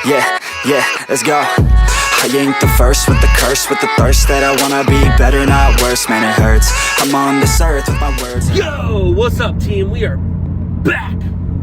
Yeah, let's go. I ain't the first with the curse, with the thirst that I wanna be better, not worse. Man, it hurts. I'm on this earth with my words. Yo, what's up, team? We are back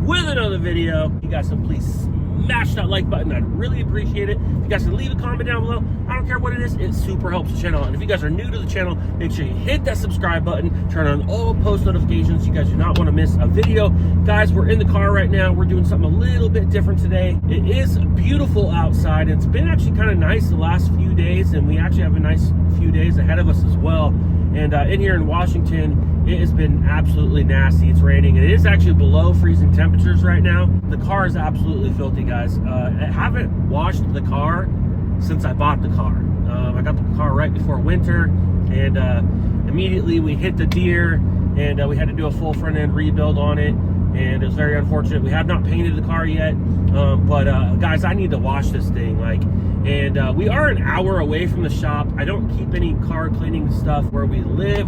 with another video. You guys can please smash that like button. I'd really appreciate it. If you guys can leave a comment down below, I don't care what it is, it super helps the channel. And if you guys are new to the channel, make sure you hit that subscribe button, turn on all post notifications. You guys do not want to miss a video. Guys, we're in the car right now. We're doing something a little bit different today. It is beautiful outside. It's been actually kind of nice the last few days, and we actually have a nice few days ahead of us as well. And in here in Washington, it has been absolutely nasty. It's raining, and it is actually below freezing temperatures right now. The car is absolutely filthy, guys. I haven't washed the car since I bought the car. I got the car right before winter, and immediately we hit the deer, and we had to do a full front end rebuild on it, and it was very unfortunate. We have not painted the car yet, but guys, I need to wash this thing. And we are an hour away from the shop. I don't keep any car cleaning stuff where we live.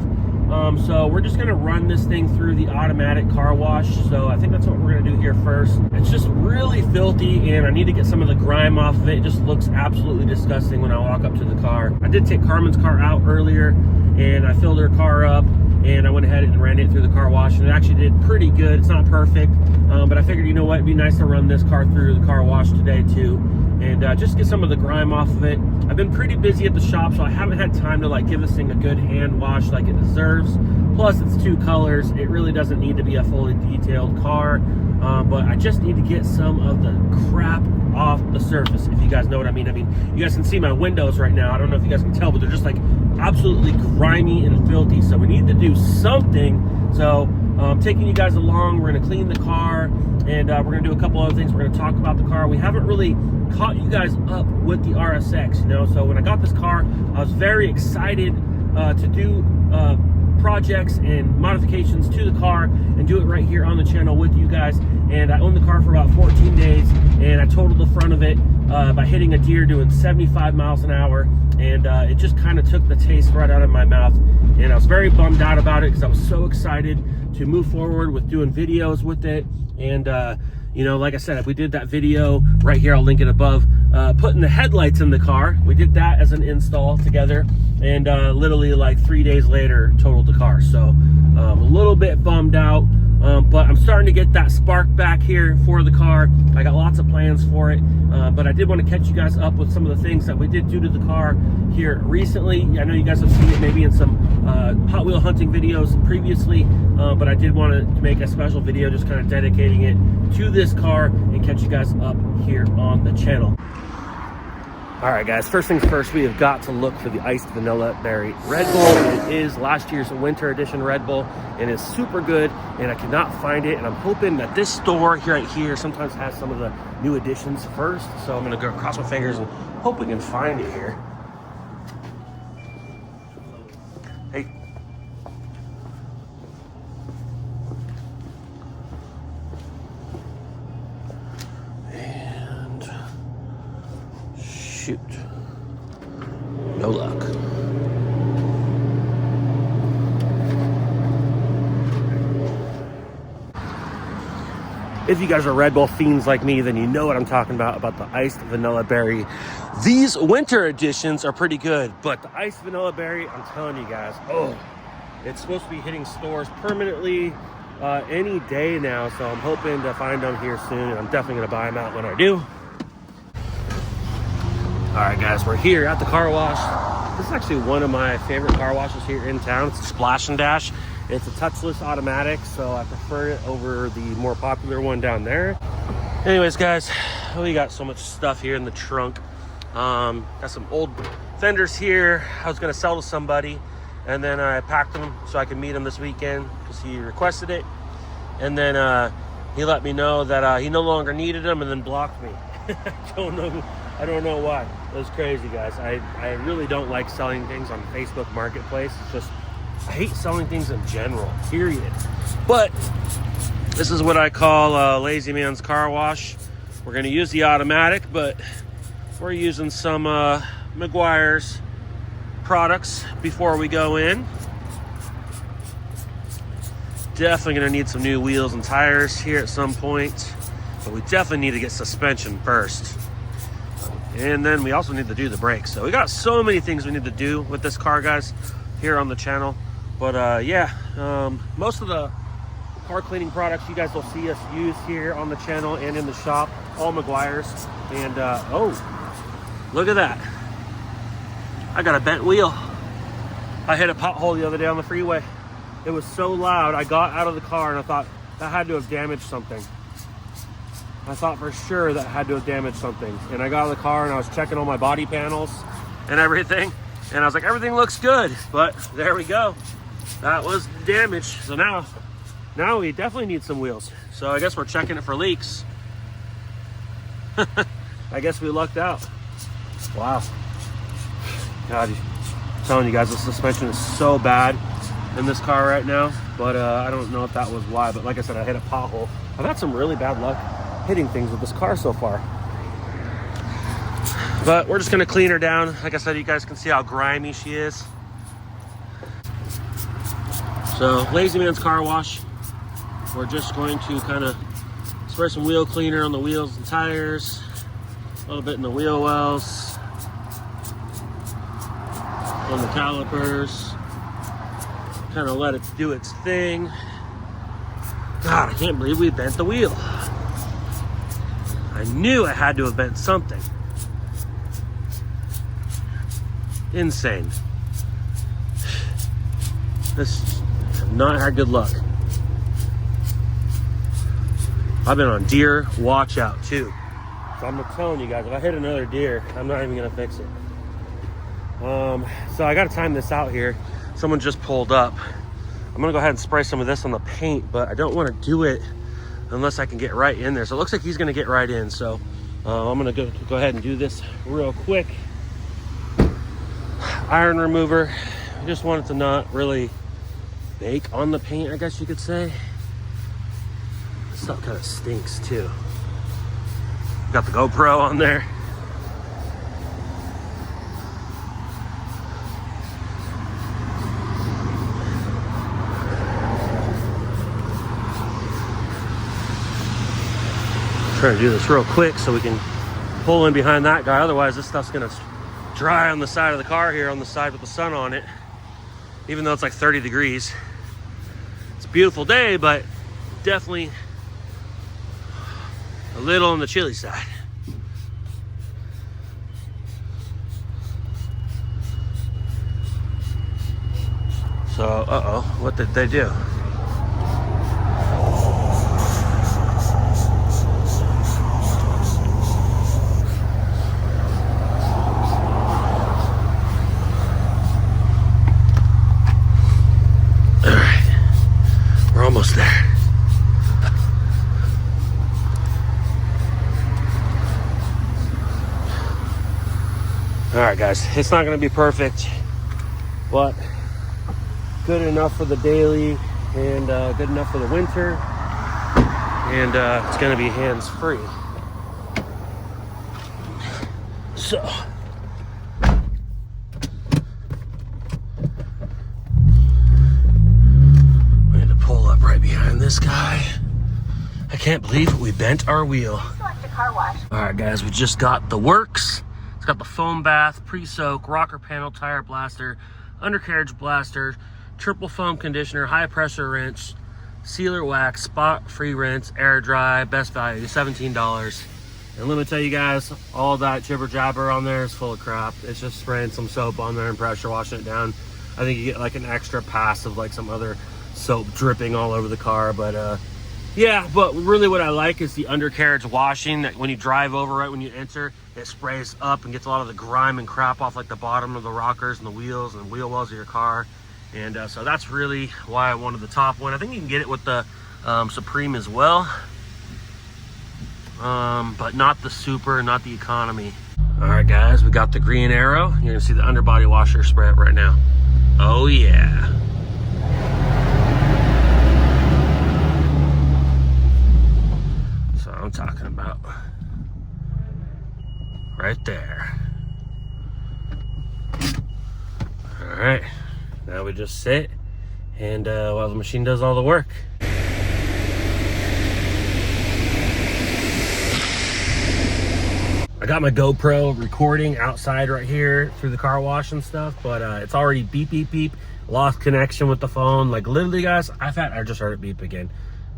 So we're just gonna run this thing through the automatic car wash. So I think that's what we're gonna do here first. It's just really filthy, and I need to get some of the grime off of it. It just looks absolutely disgusting when I walk up to the car. I did take Karmen's car out earlier, and I filled her car up, and I went ahead and ran it through the car wash, and it actually did pretty good. It's not perfect, but I figured, you know what, it'd be nice to run this car through the car wash today too, and just get some of the grime off of it. I've been pretty busy at the shop, so I haven't had time to give this thing a good hand wash like it deserves. Plus, it's two colors. It really doesn't need to be a fully detailed car, but I just need to get some of the crap off the surface, if you guys know what I mean. You guys can see my windows right now. I don't know if you guys can tell, but they're just absolutely grimy and filthy. So we need to do something. So I'm taking you guys along. We're gonna clean the car, and we're gonna do a couple other things. We're gonna talk about the car. We haven't really caught you guys up with the RSX, so when I got this car, I was very excited to do projects and modifications to the car and do it right here on the channel with you guys. And I owned the car for about 14 days, and I totaled the front of it by hitting a deer doing 75 miles an hour, and it just kind of took the taste right out of my mouth, and I was very bummed out about it because I was so excited to move forward with doing videos with it. And like I said, we did that video right here, I'll link it above, putting the headlights in the car. We did that as an install together, and literally 3 days later totaled the car. So a little bit bummed out, but I'm starting to get that spark back here for the car. I got lots of plans for it, but I did want to catch you guys up with some of the things that we did do to the car here recently. I know you guys have seen it maybe in some Hot Wheel hunting videos previously, but I did want to make a special video just kind of dedicating it to this car and catch you guys up here on the channel. All right, guys, first things first, we have got to look for the Iced Vanilla Berry Red Bull. It is last year's winter edition Red Bull, and it's super good, and I cannot find it, and I'm hoping that this store right here sometimes has some of the new additions first. So I'm gonna go cross my fingers and hope we can find it here. Hey. And shoot. No luck. If you guys are Red Bull fiends like me, then you know what I'm talking about the Iced Vanilla Berry. These winter editions are pretty good, but the Iced Vanilla Berry, I'm telling you guys, it's supposed to be hitting stores permanently any day now, so I'm hoping to find them here soon, and I'm definitely gonna buy them out when I do. All right, guys, we're here at the car wash. This is actually one of my favorite car washes here in town. It's a Splash and Dash. It's a touchless automatic, so I prefer it over the more popular one down there. Anyways, guys, we got so much stuff here in the trunk. Got some old fenders here I was gonna sell to somebody, and then I packed them so I could meet him this weekend because he requested it. And then he let me know that he no longer needed them, and then blocked me. I don't know why. It was crazy, guys. I really don't like selling things on Facebook Marketplace. It's just, I hate selling things in general, period. But this is what I call a lazy man's car wash. We're gonna use the automatic, but we're using some Meguiar's products before we go in. Definitely gonna need some new wheels and tires here at some point, but we definitely need to get suspension first. And then we also need to do the brakes. So we got so many things we need to do with this car, guys, here on the channel. But yeah, most of the car cleaning products you guys will see us use here on the channel and in the shop, all Meguiar's. And oh, look at that. I got a bent wheel. I hit a pothole the other day on the freeway. It was so loud, I got out of the car and I thought that had to have damaged something. I thought for sure that had to have damaged something. And I got out of the car and I was checking all my body panels and everything. And I was like, everything looks good. But there we go. That was damaged. So now we definitely need some wheels. So I guess we're checking it for leaks. I guess we lucked out. Wow. God, I'm telling you guys, the suspension is so bad in this car right now. But I don't know if that was why. But like I said, I hit a pothole. I've had some really bad luck hitting things with this car so far. But we're just gonna clean her down. Like I said, you guys can see how grimy she is. So Lazy Man's Car Wash. We're just going to kind of spray some wheel cleaner on the wheels and tires, a little bit in the wheel wells, on the calipers, kind of let it do its thing. God, I can't believe we bent the wheel. I knew I had to have bent something. Insane. This have not had good luck. I've been on deer watch out too. So I'm telling you guys, if I hit another deer, I'm not even gonna fix it. So I gotta time this out here. Someone just pulled up. I'm gonna go ahead and spray some of this on the paint, but I don't wanna do it unless I can get right in there. So it looks like he's gonna get right in. So I'm gonna go ahead and do this real quick. Iron remover. I just want it to not really bake on the paint, I guess you could say. This stuff kind of stinks too. Got the GoPro on there. Trying to do this real quick so we can pull in behind that guy. Otherwise, this stuff's gonna dry on the side of the car here, on the side with the sun on it, even though it's like 30 degrees. It's a beautiful day, but definitely a little on the chilly side. So, uh-oh, what did they do? Almost there. All right, guys, it's not going to be perfect, but good enough for the daily and good enough for the winter, and it's going to be hands-free. So this guy. I can't believe we bent our wheel. All right, guys, we just got the works. It's got the foam bath, pre-soak, rocker panel, tire blaster, undercarriage blaster, triple foam conditioner, high pressure rinse, sealer wax, spot free rinse, air dry, best value, $17. And let me tell you guys, all that jibber jabber on there is full of crap. It's just spraying some soap on there and pressure washing it down. I think you get like an extra pass of like some other soap dripping all over the car. But yeah, but really what I like is the undercarriage washing, that when you drive over, right when you enter, it sprays up and gets a lot of the grime and crap off like the bottom of the rockers and the wheels and wheel wells of your car. And so that's really why I wanted the top one. I think you can get it with the Supreme as well, but not the Super, not the Economy. All right, guys, we got the green arrow. You're gonna see the underbody washer spray it right now. Oh yeah. I'm talking about right there. All right, now we just sit and while the machine does all the work. I got my GoPro recording outside right here through the car wash and stuff, but it's already beep, beep, beep. Lost connection with the phone. Like literally, guys, I just heard it beep again.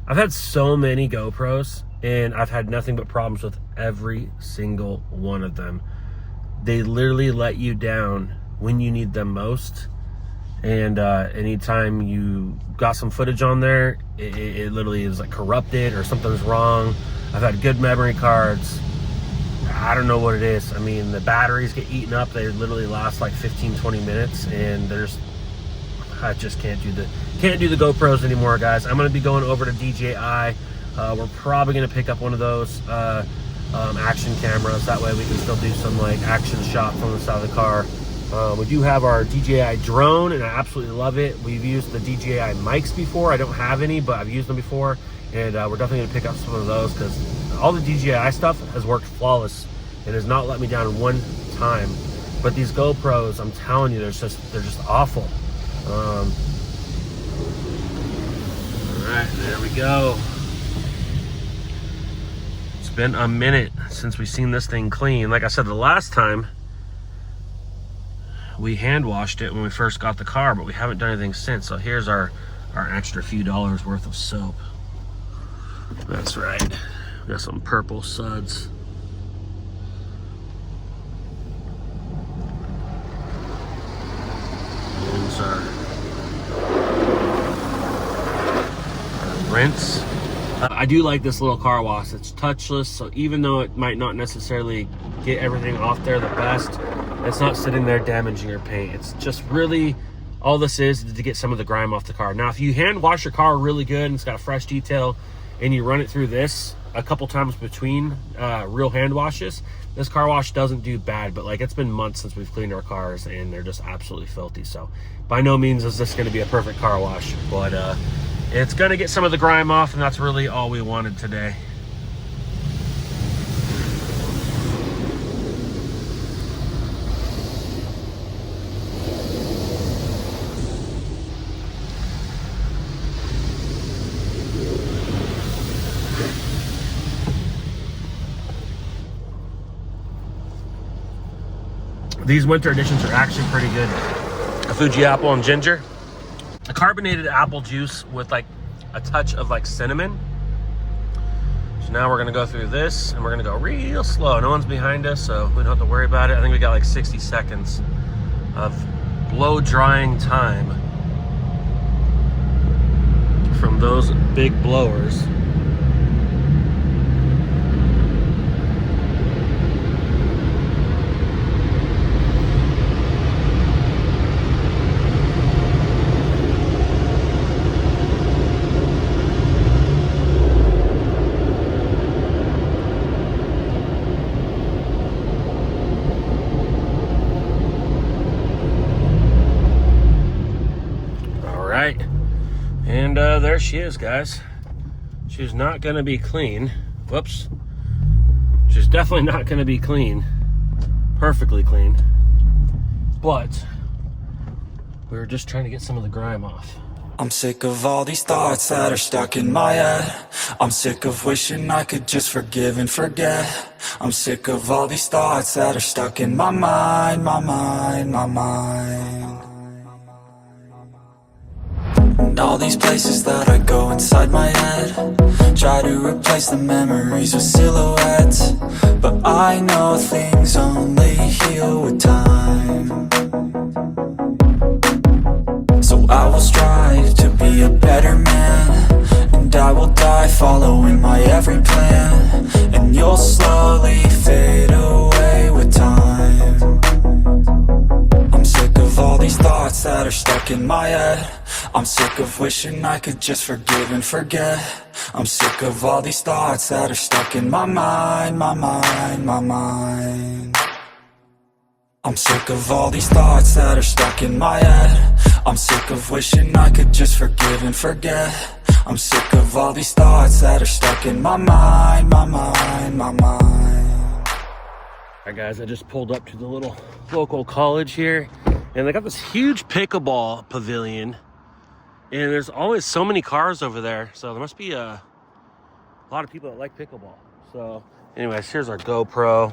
I've had so many GoPros and I've had nothing but problems with every single one of them. They literally let you down when you need them most. And anytime you got some footage on there, it literally is like corrupted or something's wrong. I've had good memory cards. I don't know what it is. I mean, the batteries get eaten up. They literally last like 15-20 minutes, and I just can't do the GoPros anymore, guys. I'm gonna be going over to DJI. We're probably gonna pick up one of those action cameras. That way we can still do some like action shots on the side of the car. We do have our DJI drone, and I absolutely love it. We've used the DJI mics before. I don't have any, but I've used them before, and we're definitely gonna pick up some of those because all the DJI stuff has worked flawless and has not let me down one time. But these GoPros, I'm telling you, they're just awful. All right, there we go. It's been a minute since we've seen this thing clean. Like I said, the last time we hand washed it when we first got the car, but we haven't done anything since. So here's our extra few dollars worth of soap. That's right. We got some purple suds. Here's our rinse. I do like this little car wash. It's touchless, so even though it might not necessarily get everything off there the best, it's not sitting there damaging your paint. It's just really, all this is to get some of the grime off the car. Now, if you hand wash your car really good and it's got a fresh detail and you run it through this a couple times between real hand washes, this car wash doesn't do bad. But like, it's been months since we've cleaned our cars and they're just absolutely filthy. So by no means is this going to be a perfect car wash, but it's going to get some of the grime off, and that's really all we wanted today. These winter editions are actually pretty good. A Fuji apple and ginger. A carbonated apple juice with like a touch of like cinnamon. So now we're gonna go through this and we're gonna go real slow. No one's behind us, so we don't have to worry about it. I think we got like 60 seconds of blow drying time from those big blowers. And there she is, guys. She's not going to be clean. Whoops. She's definitely not going to be clean. Perfectly clean. But we were just trying to get some of the grime off. I'm sick of all these thoughts that are stuck in my head. I'm sick of wishing I could just forgive and forget. I'm sick of all these thoughts that are stuck in my mind, my mind, my mind. And all these places that I go inside my head, try to replace the memories with silhouettes, but I know things only heal with time. So I will strive to be a better man, and I will die following my every plan, and you'll slowly fade away with time. I'm sick of all these thoughts that are stuck in my head. I'm sick of wishing I could just forgive and forget. I'm sick of all these thoughts that are stuck in my mind, my mind, my mind. I'm sick of all these thoughts that are stuck in my head. I'm sick of wishing I could just forgive and forget. I'm sick of all these thoughts that are stuck in my mind, my mind, my mind. Alright guys, I just pulled up to the little local college here, and they got this huge pickleball pavilion, and there's always so many cars over there, so there must be a lot of people that like pickleball. So anyways, here's our GoPro.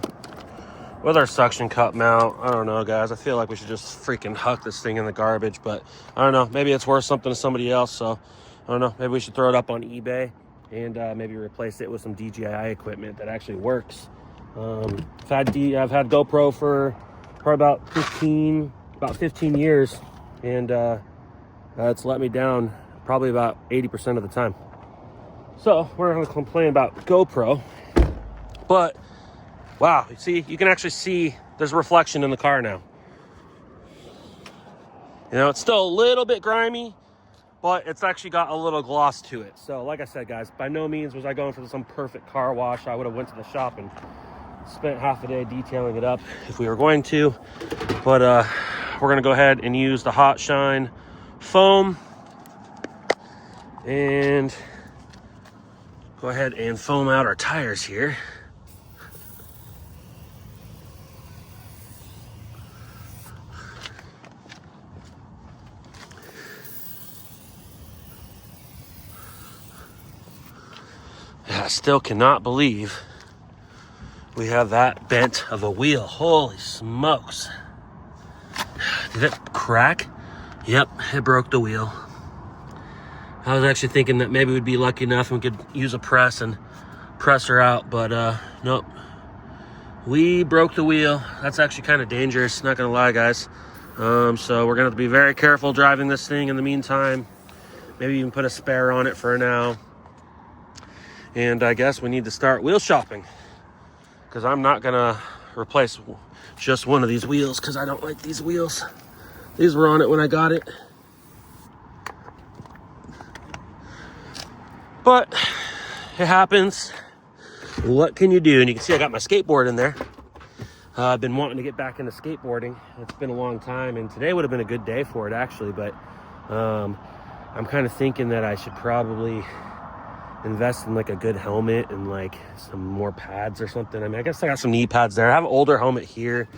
with our suction cup mount. I don't know, guys. I feel like we should just freaking huck this thing in the garbage, but I don't know. Maybe it's worth something to somebody else, so I don't know. Maybe we should throw it up on eBay and maybe replace it with some DJI equipment that actually works. I've had GoPro for probably about 15 years, and it's let me down probably about 80% of the time. So we're going to complain about GoPro, but wow, you see, you can actually see there's reflection in the car now. You know, it's still a little bit grimy, but it's actually got a little gloss to it. So like I said, guys, by no means was I going for some perfect car wash. I would have went to the shop and spent half a day detailing it up if we were going to. But we're going to go ahead and use the Hot Shine foam and go ahead and foam out our tires here. I still cannot believe we have that bent of a wheel. Holy smokes. Did it crack? Yep, it broke the wheel. I was actually thinking that maybe we'd be lucky enough and we could use a press and press her out, but nope. We broke the wheel. That's actually kind of dangerous, not gonna lie, guys. So we're gonna have to be very careful driving this thing in the meantime. Maybe even put a spare on it for now. And I guess we need to start wheel shopping, because I'm not gonna replace just one of these wheels because I don't like these wheels. These were on it when I got it. But it happens. What can you do? And you can see I got my skateboard in there. I've been wanting to get back into skateboarding. It's been a long time, and today would have been a good day for it actually, but I'm kind of thinking that I should probably invest in like a good helmet and like some more pads or something. I mean, I guess I got some knee pads there. I have an older helmet here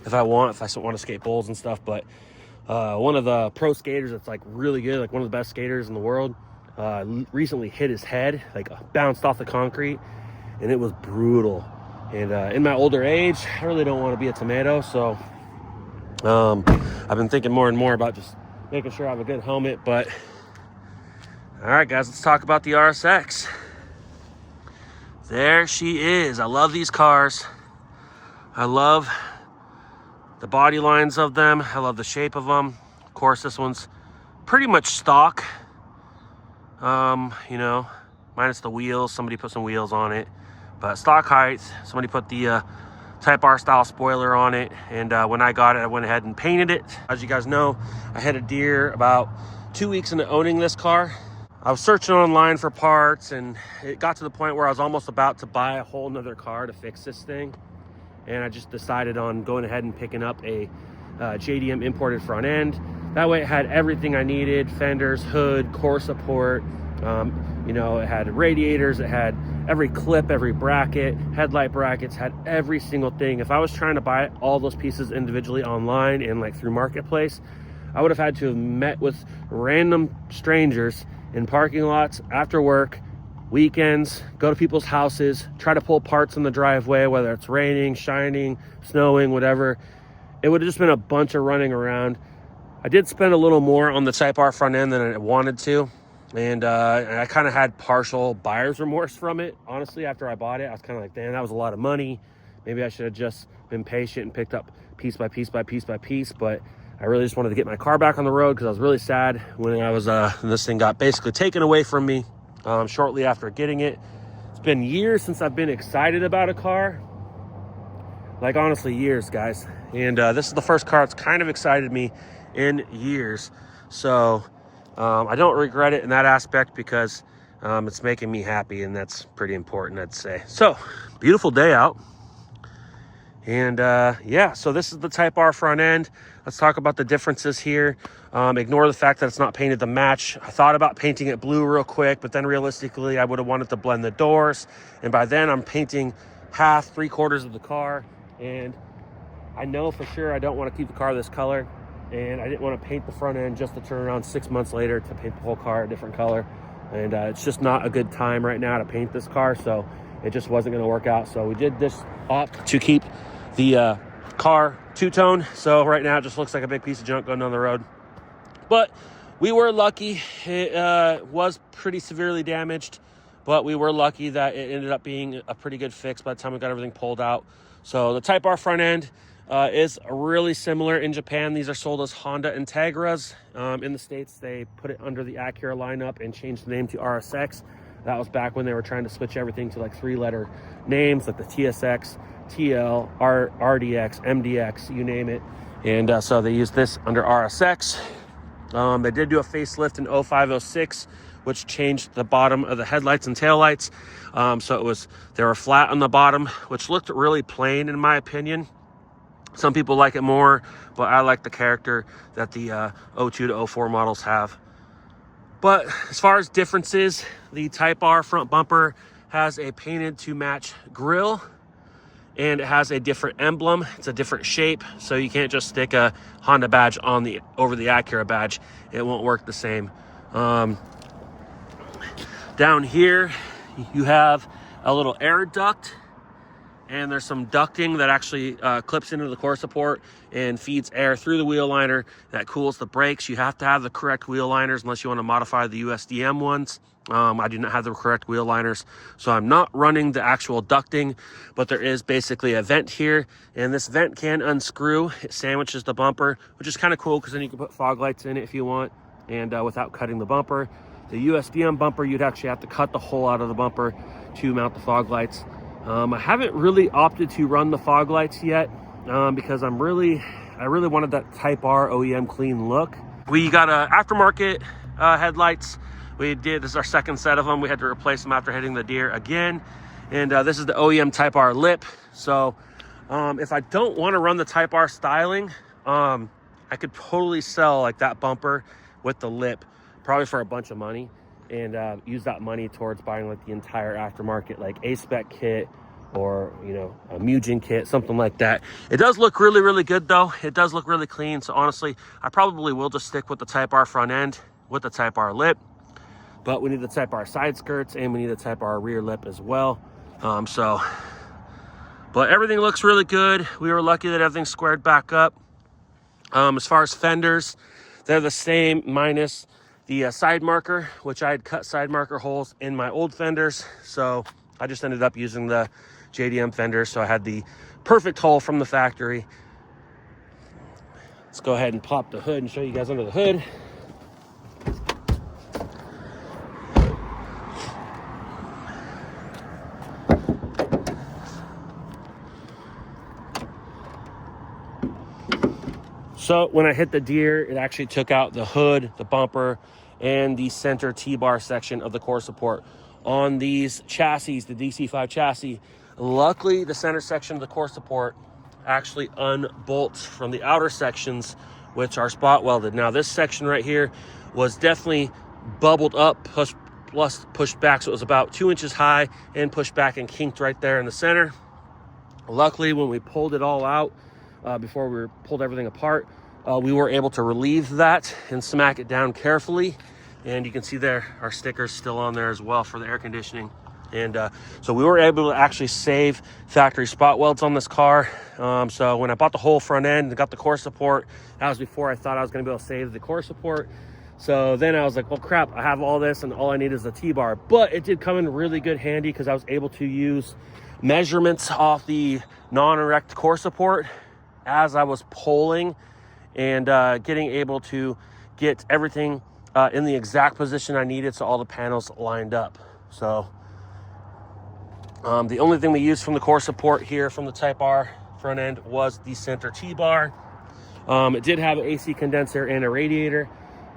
if I want to skate bowls and stuff, but one of the pro skaters that's like really good, like one of the best skaters in the world, recently hit his head, like bounced off the concrete, and it was brutal. And in my older age, I really don't want to be a tomato, so I've been thinking more and more about just making sure I have a good helmet. But all right, guys, let's talk about the RSX. There she is. I love these cars. I love the body lines of them. I love the shape of them. Of course, this one's pretty much stock. You know, minus the wheels. Somebody put some wheels on it. But stock height. Somebody put the Type R style spoiler on it. And when I got it, I went ahead and painted it. As you guys know, I had a deer about 2 weeks into owning this car. I was searching online for parts, and it got to the point where I was almost about to buy a whole nother car to fix this thing. And I just decided on going ahead and picking up a JDM imported front end. That way it had everything I needed: fenders, hood, core support. You know, it had radiators, it had every clip, every bracket, headlight brackets, had every single thing. If I was trying to buy all those pieces individually online and like through Marketplace, I would have had to have met with random strangers in parking lots, after work, weekends, go to people's houses, try to pull parts in the driveway, whether it's raining, shining, snowing, whatever. It would have just been a bunch of running around. I did spend a little more on the Type R front end than I wanted to. And I kind of had partial buyer's remorse from it. Honestly, after I bought it, I was kind of like, damn, that was a lot of money. Maybe I should have just been patient and picked up piece by piece by piece by piece. But I really just wanted to get my car back on the road because I was really sad when I was this thing got basically taken away from me shortly after getting it. It's been years since I've been excited about a car. Like, honestly, years, guys. And this is the first car that's kind of excited me in years. So I don't regret it in that aspect because it's making me happy, and that's pretty important, I'd say. So, beautiful day out. And yeah, so this is the Type R front end. Let's talk about the differences here. Ignore the fact that it's not painted to match. I thought about painting it blue real quick, but then realistically, I would have wanted to blend the doors. And by then, I'm painting half, 3/4 of the car. And I know for sure I don't want to keep the car this color. And I didn't want to paint the front end just to turn around 6 months later to paint the whole car a different color. And it's just not a good time right now to paint this car, so it just wasn't going to work out. So we did this opt to keep the car two-tone, so right now it just looks like a big piece of junk going down the road. But we were lucky. It was pretty severely damaged, but we were lucky that it ended up being a pretty good fix by the time we got everything pulled out. So the Type R front end is really similar. In Japan, these are sold as Honda Integras. In the States, they put it under the ACURA lineup and changed the name to RSX. That was back when they were trying to switch everything to like 3-letter names, like the TSX, TL, RDX, MDX, you name it. And so they used this under RSX. They did do a facelift in 0506, which changed the bottom of the headlights and taillights. So they were flat on the bottom, which looked really plain in my opinion. Some people like it more, but I like the character that the 02 to 04 models have. But as far as differences, the Type R front bumper has a painted to match grille, and it has a different emblem. It's a different shape, so you can't just stick a Honda badge over the Acura badge. It won't work the same. Down here, you have a little air duct, and there's some ducting that actually clips into the core support and feeds air through the wheel liner that cools the brakes. You have to have the correct wheel liners unless you want to modify the USDM ones. I do not have the correct wheel liners, so I'm not running the actual ducting, but there is basically a vent here, and this vent can unscrew. It sandwiches the bumper, which is kind of cool because then you can put fog lights in it if you want, and without cutting the bumper. The USDM bumper, you'd actually have to cut the hole out of the bumper to mount the fog lights. I haven't really opted to run the fog lights yet because I really wanted that Type R OEM clean look. We got aftermarket headlights. This is our second set of them. We had to replace them after hitting the deer again. And this is the OEM Type R lip. So if I don't want to run the Type R styling, I could totally sell like that bumper with the lip, probably for a bunch of money, and use that money towards buying like the entire aftermarket, like A-Spec kit or, you know, a Mugen kit, something like that. It does look really, really good though. It does look really clean. So honestly, I probably will just stick with the Type R front end with the Type R lip. But we need the Type R side skirts and we need the Type R rear lip as well. But everything looks really good. We were lucky that everything's squared back up. As far as fenders, they're the same minus the side marker, which I had cut side marker holes in my old fenders. So I just ended up using the JDM fenders. So I had the perfect hole from the factory. Let's go ahead and pop the hood and show you guys under the hood. So when I hit the deer, it actually took out the hood, the bumper, and the center T-bar section of the core support. On these chassis, the DC5 chassis, luckily the center section of the core support actually unbolts from the outer sections, which are spot welded. Now this section right here was definitely bubbled up, pushed back, so it was about 2 inches high and pushed back and kinked right there in the center. Luckily, when we pulled it all out, before we pulled everything apart, we were able to relieve that and smack it down carefully. And you can see there, our sticker's still on there as well for the air conditioning. And so we were able to actually save factory spot welds on this car. So when I bought the whole front end and got the core support, that was before I thought I was going to be able to save the core support. So then I was like, well, crap, I have all this and all I need is the T-bar. But it did come in really good handy because I was able to use measurements off the non-erect core support as I was polling and getting able to get everything in the exact position I needed so all the panels lined up. So the only thing we used from the core support here from the Type R front end was the center T-bar. It did have an AC condenser and a radiator,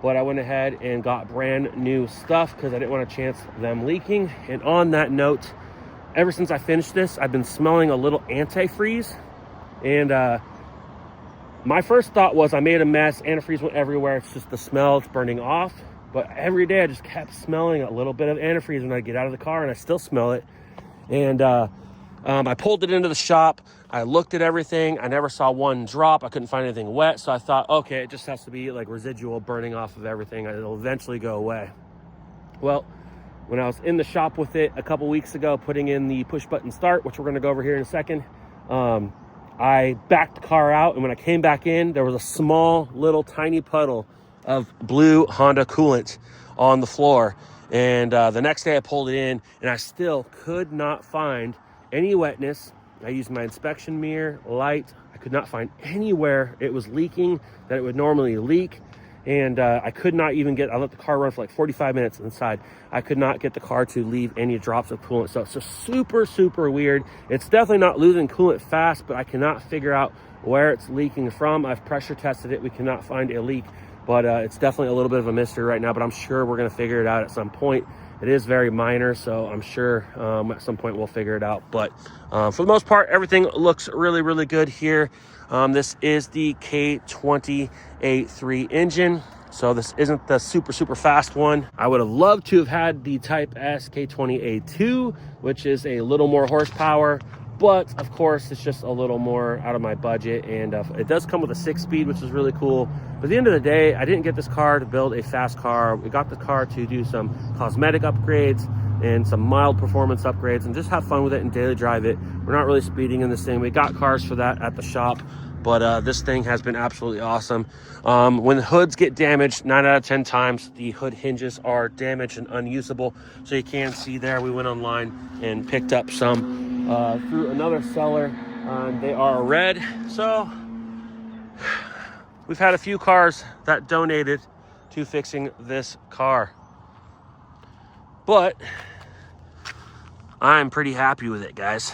but I went ahead and got brand new stuff because I didn't want to chance them leaking. And on that note, ever since I finished this, I've been smelling a little antifreeze. And my first thought was I made a mess, antifreeze went everywhere, it's just the smell, it's burning off. But every day I just kept smelling a little bit of antifreeze when I get out of the car, and I still smell it. And I pulled it into the shop, I looked at everything, I never saw one drop, I couldn't find anything wet, so I thought, okay, it just has to be like residual burning off of everything, it'll eventually go away. Well, when I was in the shop with it a couple weeks ago, putting in the push button start, which we're gonna go over here in a second, I backed the car out, and when I came back in, there was a small little tiny puddle of blue Honda coolant on the floor. And the next day I pulled it in, and I still could not find any wetness. I used my inspection mirror, light. I could not find anywhere it was leaking that it would normally leak. And I could not even I let the car run for like 45 minutes inside. I could not get the car to leave any drops of coolant. So it's just super, super weird. It's definitely not losing coolant fast, but I cannot figure out where it's leaking from. I've pressure tested it. We cannot find a leak, but it's definitely a little bit of a mystery right now, but I'm sure we're going to figure it out at some point. It is very minor, so I'm sure at some point we'll figure it out. But for the most part, everything looks really, really good here. This is the K20A3 engine, so this isn't the super, super fast one. I would have loved to have had the Type S K20A2, which is a little more horsepower, but of course it's just a little more out of my budget. And it does come with a 6-speed, which is really cool. But at the end of the day, I didn't get this car to build a fast car. We got the car to do some cosmetic upgrades and some mild performance upgrades and just have fun with it and daily drive it. We're not really speeding in this thing. We got cars for that at the shop, but this thing has been absolutely awesome. When the hoods get damaged, 9 out of 10 times the hood hinges are damaged and unusable. So you can see there, we went online and picked up some through another seller. They are red. So we've had a few cars that donated to fixing this car, but I'm pretty happy with it, guys.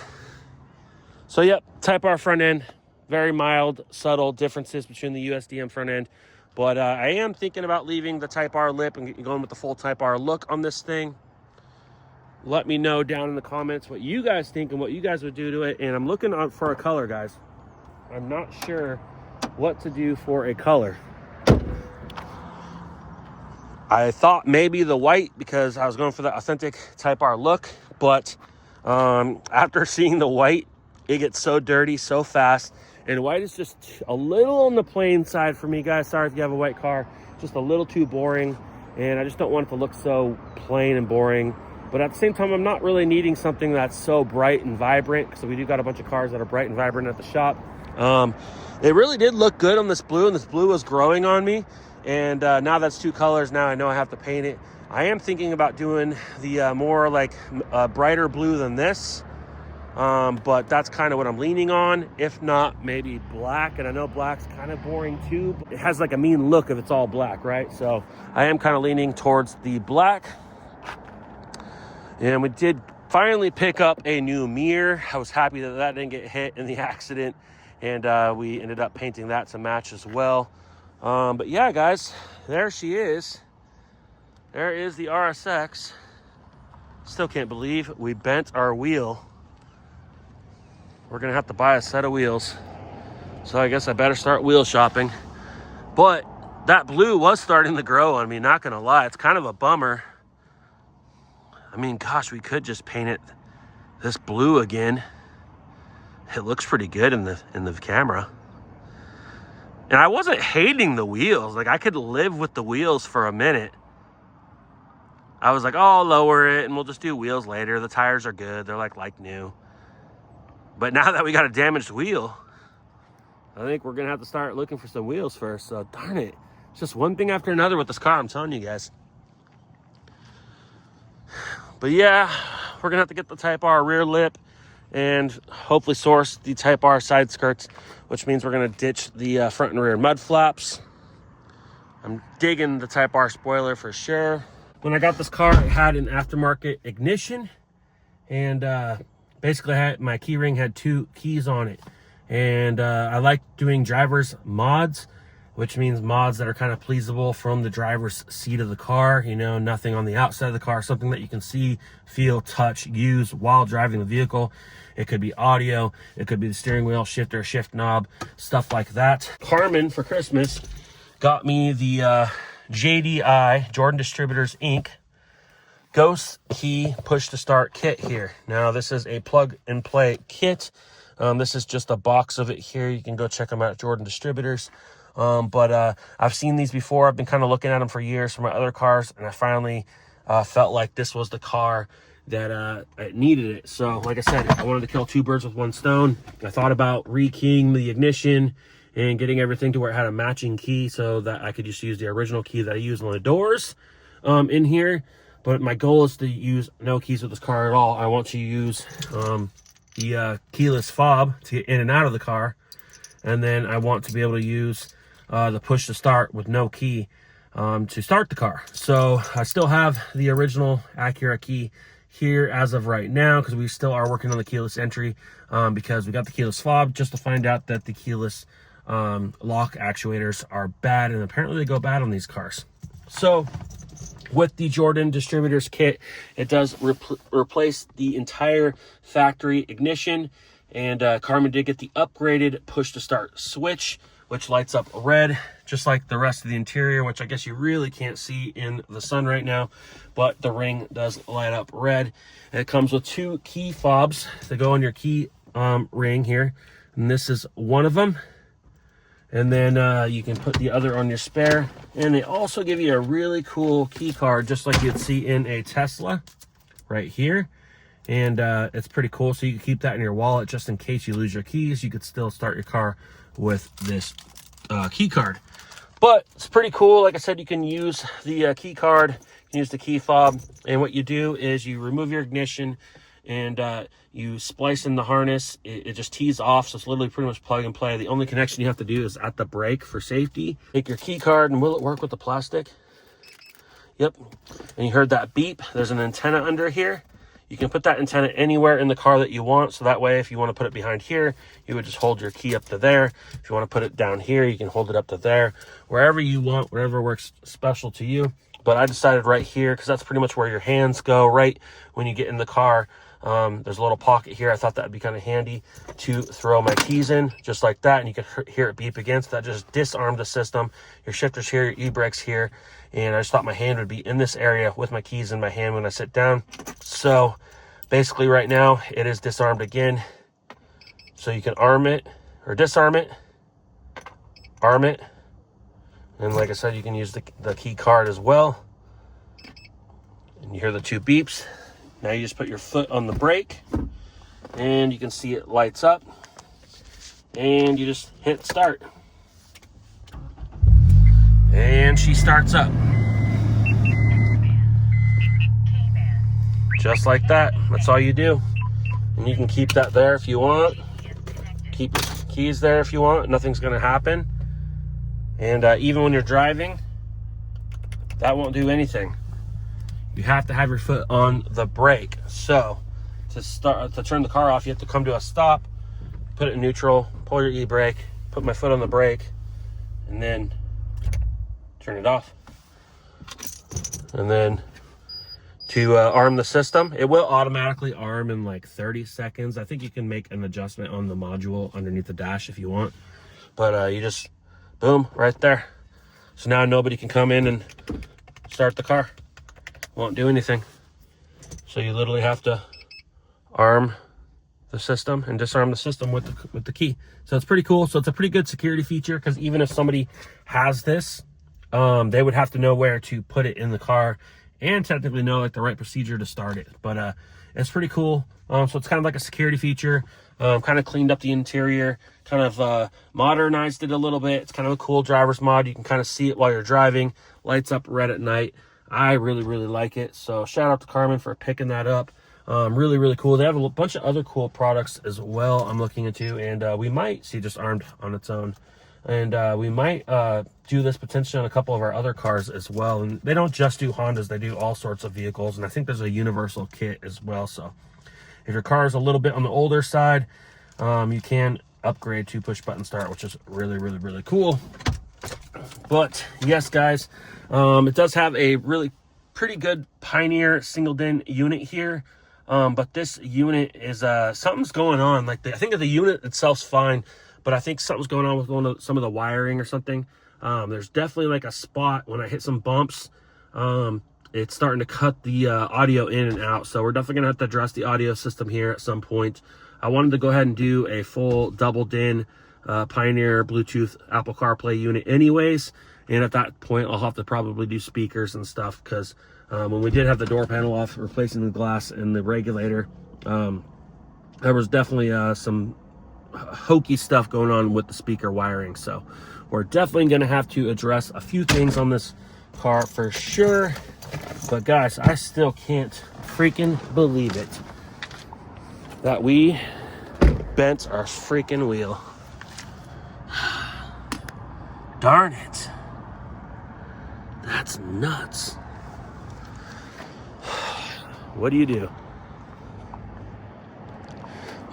So yep, Type R front end, very mild, subtle differences between the USDM front end. But I am thinking about leaving the Type R lip and going with the full Type R look on this thing. Let me know down in the comments what you guys think and what you guys would do to it. And I'm looking out for a color, guys. I'm not sure what to do for a color. I thought maybe the white, because I was going for the authentic Type R look, but after seeing the white, it gets so dirty so fast, and white is just a little on the plain side for me, guys. Sorry if you have a white car, just a little too boring, and I just don't want it to look so plain and boring. But at the same time, I'm not really needing something that's so bright and vibrant, because we do got a bunch of cars that are bright and vibrant at the shop. It really did look good on this blue, and this blue was growing on me. And now that's 2 colors. Now I know I have to paint it. I am thinking about doing the more like brighter blue than this. But that's kind of what I'm leaning on. If not, maybe black. And I know black's kind of boring too. But it has like a mean look if it's all black, right? So I am kind of leaning towards the black. And we did finally pick up a new mirror. I was happy that that didn't get hit in the accident. And we ended up painting that to match as well. But yeah, guys, there she is. There is the RSX. Still can't believe we bent our wheel. We're gonna have to buy a set of wheels. So I guess I better start wheel shopping. But that blue was starting to grow on me, not gonna lie. It's kind of a bummer. I mean, gosh, we could just paint it this blue again. It looks pretty good in the camera. And I wasn't hating the wheels. Like, I could live with the wheels for a minute. I was like, oh, I'll lower it and we'll just do wheels later. The tires are good. They're like new. But now that we got a damaged wheel, I think we're going to have to start looking for some wheels first. So, darn it. It's just one thing after another with this car, I'm telling you guys. But yeah, we're going to have to get the Type R rear lip and hopefully source the Type R side skirts, which means we're going to ditch the front and rear mud flaps. I'm digging the Type R spoiler for sure. When I got this car, it had an aftermarket ignition, and basically my key ring had 2 keys on it. And I like doing driver's mods, which means mods that are kind of pleasable from the driver's seat of the car. You know, nothing on the outside of the car, something that you can see, feel, touch, use while driving the vehicle. It could be audio, it could be the steering wheel, shifter, shift knob, stuff like that. Karmen for Christmas got me the JDI, Jordan Distributors Inc. Ghost Key Push to Start kit here. Now this is a plug and play kit. This is just a box of it here. You can go check them out at Jordan Distributors. But I've seen these before. I've been kind of looking at them for years for my other cars, and I finally felt like this was the car that it needed it. So like I said, I wanted to kill two birds with one stone. I thought about rekeying the ignition and getting everything to where it had a matching key so that I could just use the original key that I used on the doors in here. But my goal is to use no keys with this car at all. I want to use the keyless fob to get in and out of the car. And then I want to be able to use the push to start with no key to start the car. So I still have the original ACURA key here as of right now, because we still are working on the keyless entry, because we got the keyless fob just to find out that the keyless lock actuators are bad, and apparently they go bad on these cars. So with the Jordan distributors kit, it does replace the entire factory ignition, and Karmen did get the upgraded push to start switch, which lights up red just like the rest of the interior, which I guess you really can't see in the sun right now, but the ring does light up red. And it comes with two key fobs that go on your key ring here, and this is one of them. And then you can put the other on your spare. And they also give you a really cool key card, just like you'd see in a Tesla right here. And it's pretty cool. So you can keep that in your wallet just in case you lose your keys. You could still start your car with this key card. But it's pretty cool. Like I said, you can use the key card, you can use the key fob. And what you do is you remove your ignition and you splice in the harness. It just tees off, so it's literally pretty much plug and play. The only connection you have to do is at the brake for safety. Take your key card, and will it work with the plastic? Yep. And you heard that beep. There's an antenna under here. You can put that antenna anywhere in the car that you want, so that way if you want to put it behind here, you would just hold your key up to there. If you want to put it down here, you can hold it up to there. Wherever you want, wherever works special to you. But I decided right here, because that's pretty much where your hands go right when you get in the car. There's a little pocket here. I thought that would be kind of handy to throw my keys in, just like that, and you can hear it beep again. So that just disarmed the system. Your shifter's here, your e-brakes here, and I just thought my hand would be in this area with my keys in my hand when I sit down. So basically right now it is disarmed again. So you can arm it or disarm it, arm it, and like I said, you can use the key card as well. And you hear the two beeps. Now you just put your foot on the brake and you can see it lights up, and you just hit start and she starts up just like that. That's all you do, and you can keep that there if you want, keep your keys there if you want. Nothing's going to happen. And even when you're driving, that won't do anything. You have to have your foot on the brake. So to turn the car off, you have to come to a stop, put it in neutral, pull your e-brake, put my foot on the brake, and then turn it off. And then to arm the system, it will automatically arm in like 30 seconds. I think you can make an adjustment on the module underneath the dash if you want. But you just, boom, right there. So now nobody can come in and start the car. Won't do anything. So you literally have to arm the system and disarm the system with the key. So it's pretty cool. So it's a pretty good security feature, because even if somebody has this, they would have to know where to put it in the car and technically know like the right procedure to start it. But it's pretty cool. So it's kind of like a security feature. Kind of cleaned up the interior, kind of modernized it a little bit. It's kind of a cool driver's mod. You can kind of see it while you're driving. Lights up red at night. I really like it. So shout out to Karmen for picking that up. Really cool. They have a bunch of other cool products as well I'm looking into, and we might see just armed on its own. And we might do this potentially on a couple of our other cars as well. And they don't just do Hondas, they do all sorts of vehicles. And I think there's a universal kit as well. So if your car is a little bit on the older side, you can upgrade to push button start, which is really cool. But yes, guys, it does have a really pretty good Pioneer single DIN unit here. But this unit is something's going on. Like I think that the unit itself's fine, but I think something's going on with some of the wiring or something. There's definitely like a spot when I hit some bumps. It's starting to cut the audio in and out. So we're definitely gonna have to address the audio system here at some point. I wanted to go ahead and do a full double DIN Pioneer Bluetooth Apple CarPlay unit anyways. And at that point, I'll have to probably do speakers and stuff, because When we did have the door panel off, replacing the glass and the regulator, there was definitely some hokey stuff going on with the speaker wiring. So we're definitely going to have to address a few things on this car for sure. But guys, I still can't freaking believe it that we bent our freaking wheel. Darn it. That's nuts. What do you do?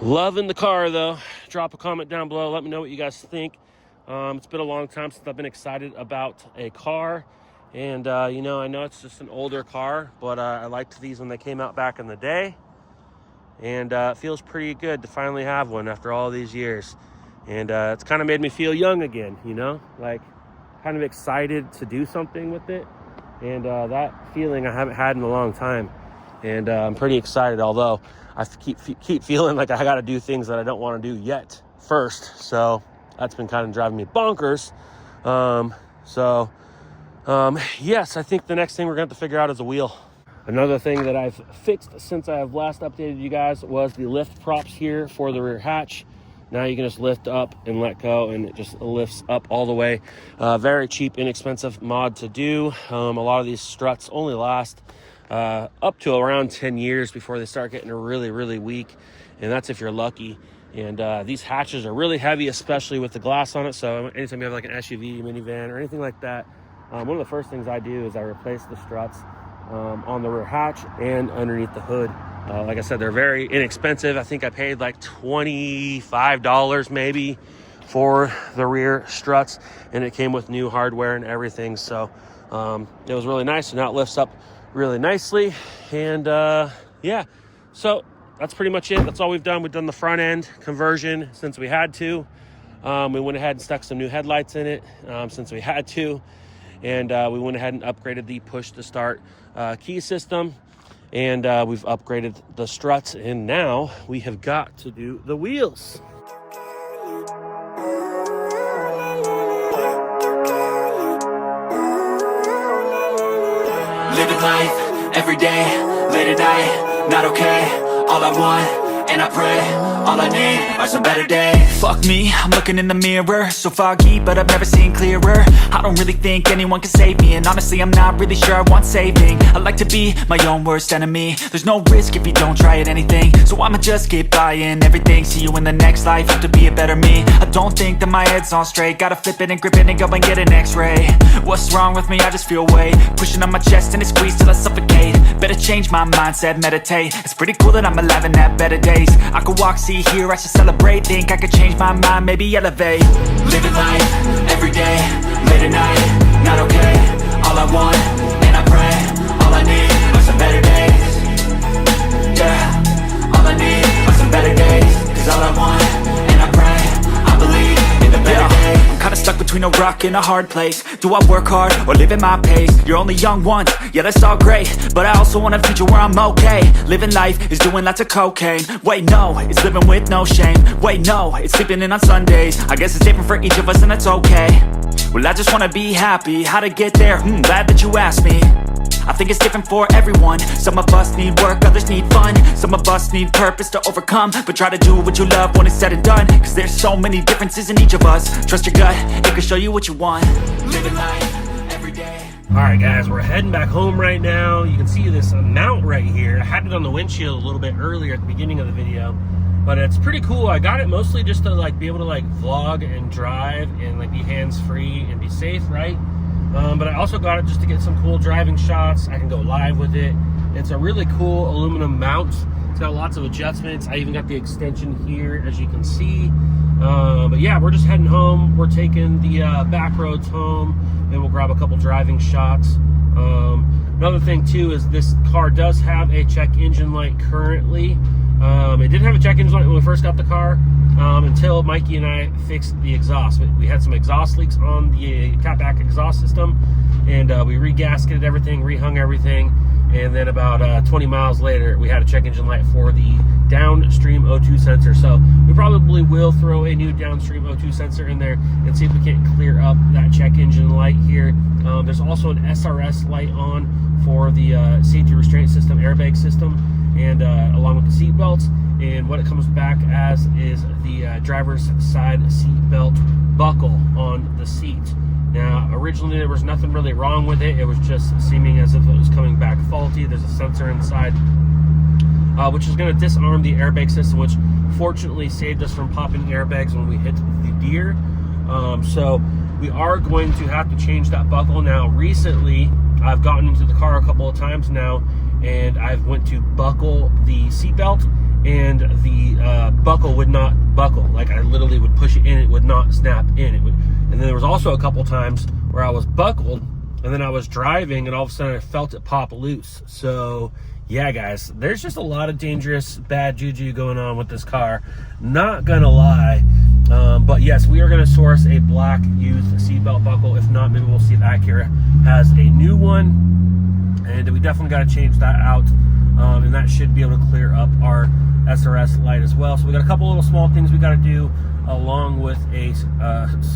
Loving the car though. Drop a comment down below. Let me know what you guys think. It's been a long time since I've been excited about a car. And, you know, I know it's just an older car, but I liked these when they came out back in the day. And it feels pretty good to finally have one after all these years. And it's kind of made me feel young again, you know, like kind of excited to do something with it. And that feeling I haven't had in a long time. And I'm pretty excited, although I keep feeling like I got to do things that I don't want to do yet first. So that's been kind of driving me bonkers. Yes, I think the next thing we're going to have to figure out is a wheel. Another thing that I've fixed since I have last updated you guys was the lift props here for the rear hatch. Now you can just lift up and let go, and it just lifts up all the way. Very cheap, inexpensive mod to do. A lot of these struts only last up to around 10 years before they start getting really, really weak. And that's if you're lucky. And these hatches are really heavy, especially with the glass on it. So anytime you have like an SUV, minivan, or anything like that, one of the first things I do is I replace the struts on the rear hatch and underneath the hood. Like I said, they're very inexpensive. I think I paid like $25 maybe for the rear struts, and it came with new hardware and everything. So it was really nice, and now it lifts up really nicely. And yeah, so that's pretty much it. That's all we've done. We've done the front end conversion since we had to. We went ahead and stuck some new headlights in it since we had to. And we went ahead and upgraded the push to start key system. And we've upgraded the struts. And now we have got to do the wheels. Living life, every day, late at night, not okay. All I want, and I pray, all I need are some better days. Fuck me, I'm looking in the mirror, so foggy, but I've never seen clearer. I don't really think anyone can save me, and honestly I'm not really sure I want saving. I like to be my own worst enemy. There's no risk if you don't try at anything, so I'ma just keep buying everything. See you in the next life, have to be a better me. I don't think that my head's on straight, gotta flip it and grip it and go and get an x-ray. What's wrong with me? I just feel weight pushing on my chest and it squeezes till I suffocate. Better change my mindset, meditate. It's pretty cool that I'm alive and have better days. I could walk, see, hear, I should celebrate. Think I could change my mind, maybe elevate. Living life, every day, late at night, not okay. All I want, and I pray, all I need are some better days. Yeah, all I need are some better days. Cause all I want, and I pray, I believe in the better days. I'm kinda stuck between a rock and a hard place. Do I work hard or live at my pace? You're only young once, yeah that's all great, but I also want a future where I'm okay. Living life is doing lots of cocaine. Wait no, it's living with no shame. Wait no, it's sleeping in on Sundays. I guess it's different for each of us and that's okay. Well I just wanna be happy, how to get there? Glad that you asked me. I think it's different for everyone. Some of us need work, others need fun. Some of us need purpose to overcome. But try to do what you love when it's said and done. Cause there's so many differences in each of us. Trust your gut, it can show you what you want. Living life, every day. Alright guys, we're heading back home right now. You can see this mount right here. I had it on the windshield a little bit earlier at the beginning of the video. But it's pretty cool. I got it mostly just to like be able to like vlog and drive and like be hands-free and be safe, right? But I also got it just to get some cool driving shots. I can go live with it. It's a really cool aluminum mount. It's got lots of adjustments. I even got the extension here, as you can see. But yeah, we're just heading home. We're taking the back roads home, and we'll grab a couple driving shots. Another thing too is this car does have a check engine light currently. It didn't have a check engine light when we first got the car until Mikey and I fixed the exhaust. We had some exhaust leaks on the catback exhaust system, and we re-gasketed everything, rehung everything, and then about 20 miles later we had a check engine light for the downstream O2 sensor. So we probably will throw a new downstream O2 sensor in there and see if we can't clear up that check engine light here. There's also an SRS light on for the safety restraint system, airbag system, and along with the seat belts. And what it comes back as is the driver's side seat belt buckle on the seat. Now, originally there was nothing really wrong with it. It was just seeming as if it was coming back faulty. There's a sensor inside, which is going to disarm the airbag system, which fortunately saved us from popping airbags when we hit the deer. So we are going to have to change that buckle. Now, recently, I've gotten into the car a couple of times now, and I've went to buckle the seatbelt, and the buckle would not buckle. Like, I literally would push it in, it would not snap in. And then there was also a couple times where I was buckled, and then I was driving, and all of a sudden I felt it pop loose. So yeah, guys, there's just a lot of dangerous bad juju going on with this car, not gonna lie. But yes, we are gonna source a black used seatbelt buckle. If not, maybe we'll see if ACURA has a new one, and we definitely got to change that out, and that should be able to clear up our SRS light as well. So we got a couple little small things we got to do, along with a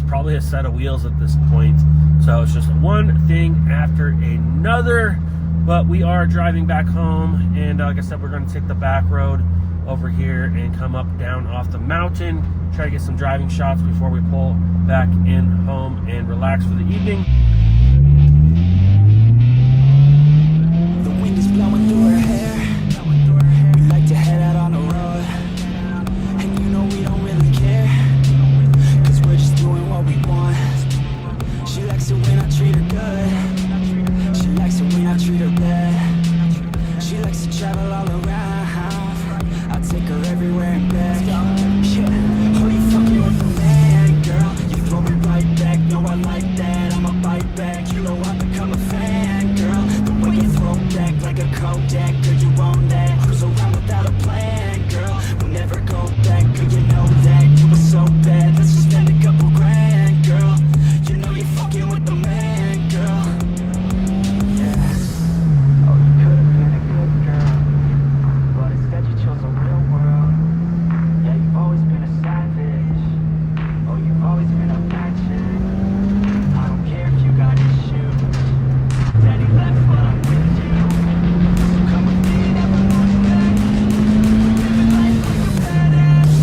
probably a set of wheels at this point. So it's just one thing after another. But we are driving back home, and like I said, we're going to take the back road over here and come up down off the mountain, try to get some driving shots before we pull back in home and relax for the evening. The wind is blowing through her hair. We like to head out on the road, and you know we don't really care, cause we're just doing what we want. She likes it when I treat her good, she likes it when I treat her bad. She likes to travel all around, I take her everywhere and back. Yeah, oh, you fucking with the man, girl. You throw me right back, no, I like that. I'ma bite back, you know I become a fan, girl. The way you throw back like a Kodak, girl, you own that. Cruise around without a plan, girl. We'll never go back, girl, you know that. You were so bad, let's just spend a couple grand, girl. You know you're fucking with the man, girl. Yeah. Oh, you could've been a good girl, but instead you chose a real world. Yeah, you've always been a savage. Oh, you've always been a ratchet. I don't care if you got issues. Daddy left, but I'm with you. So come with me and never look back. We're living life like a badass.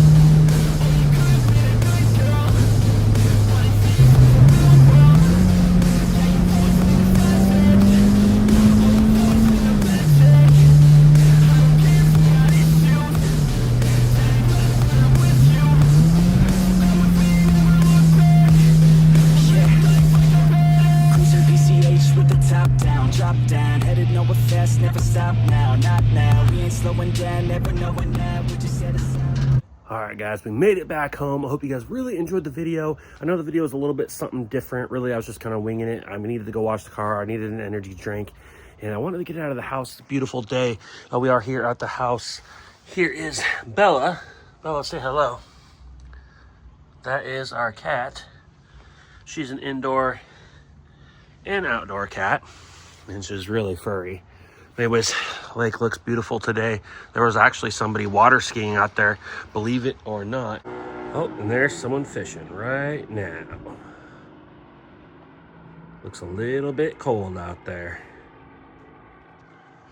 Oh, you could've been a good girl, but instead you chose a real world. Yeah, you've always been a savage. Oh, you've always been a ratchet. I don't care if you got issues. Daddy left, but I'm with you. Come with me and never look back. Yeah. Cruiser PCH with the top down, drop down, headed nowhere fast, never stop now, not now. We ain't slowing down, never knowing that. We just set aside. All right, guys, we made it back home. I hope you guys really enjoyed the video. I know the video is a little bit something different. Really, I was just kind of winging it. I needed to go wash the car. I needed an energy drink, and I wanted to get out of the house. It's a beautiful day. We are here at the house. Here is Bella. Bella, say hello. That is our cat. She's an indoor and outdoor cat, and she's really furry. Anyways, lake looks beautiful today. There was actually somebody water skiing out there, believe it or not. Oh, and there's someone fishing right now. Looks a little bit cold out there.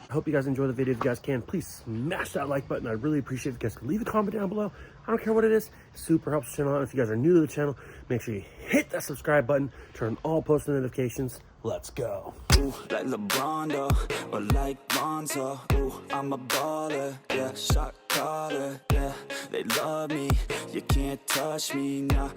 I hope you guys enjoy the video. If you guys can, please smash that like button. I'd really appreciate it if you guys could leave a comment down below. I don't care what it is. It super helps the channel out. If you guys are new to the channel, make sure you hit that subscribe button, turn on all post notifications. Let's go. Ooh, like LeBron, or like Lonzo. Ooh, I'm a baller, yeah, shot caller, yeah. They love me, you can't touch me, nah.